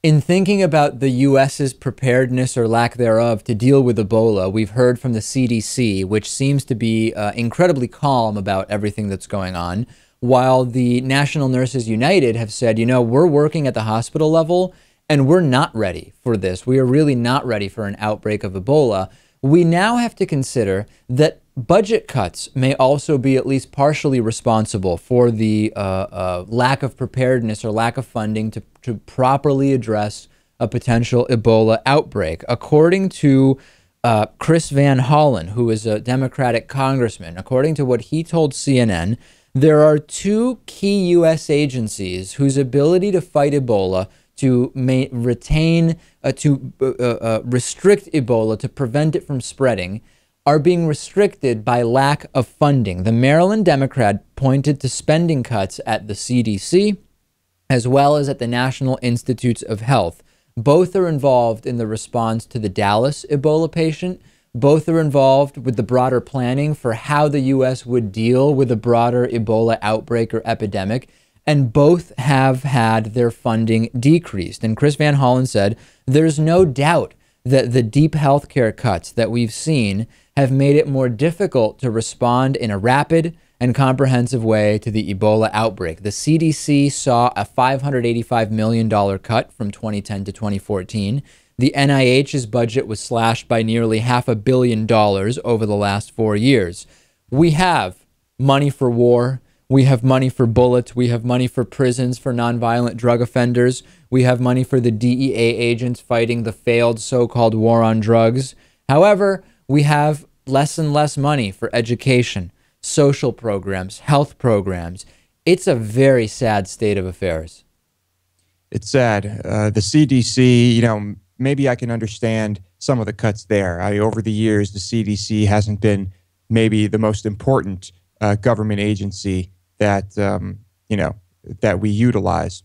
In thinking about the U.S.'s preparedness or lack thereof to deal with Ebola, we've heard from the CDC, which seems to be incredibly calm about everything that's going on, while the National Nurses United have said, you know, we're working at the hospital level and we're not ready for this. We are really not ready for an outbreak of Ebola. We now have to consider that budget cuts may also be at least partially responsible for the lack of preparedness or lack of funding to properly address a potential Ebola outbreak. According to Chris Van Hollen, who is a Democratic congressman, according to what he told CNN, there are two key U.S. agencies whose ability to fight Ebola, to restrict Ebola, to prevent it from spreading, are being restricted by lack of funding. The Maryland Democrat pointed to spending cuts at the CDC as well as at the National Institutes of Health. Both are involved in the response to the Dallas Ebola patient. Both are involved with the broader planning for how the U.S. would deal with a broader Ebola outbreak or epidemic. And both have had their funding decreased. And Chris Van Hollen said, there's no doubt that the deep healthcare cuts that we've seen have made it more difficult to respond in a rapid and comprehensive way to the Ebola outbreak. The CDC saw a $585 million cut from 2010 to 2014. The NIH's budget was slashed by nearly $500 million over the last 4 years. We have money for war. We have money for bullets. We have money for prisons for nonviolent drug offenders. We have money for the DEA agents fighting the failed so-called war on drugs. However, we have less and less money for education, social programs, health programs. It's a very sad state of affairs. It's sad. The CDC, you know, maybe I can understand some of the cuts there. Over the years, the CDC hasn't been maybe the most important government agency that, that we utilize,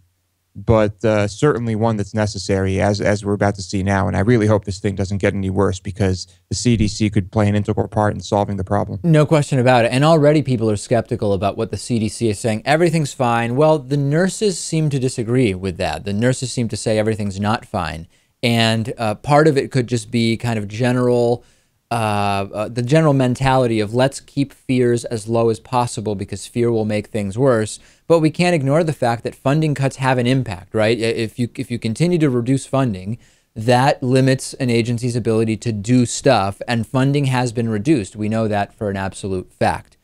but certainly one that's necessary as we're about to see now. And I really hope this thing doesn't get any worse because the CDC could play an integral part in solving the problem. No question about it. And already people are skeptical about what the CDC is saying. Everything's fine. Well, the nurses seem to disagree with that. The nurses seem to say everything's not fine. And part of it could just be kind of the general mentality of let's keep fears as low as possible because fear will make things worse. But we can't ignore the fact that funding cuts have an impact, right? If you continue to reduce funding, that limits an agency's ability to do stuff, and funding has been reduced. We know that for an absolute fact.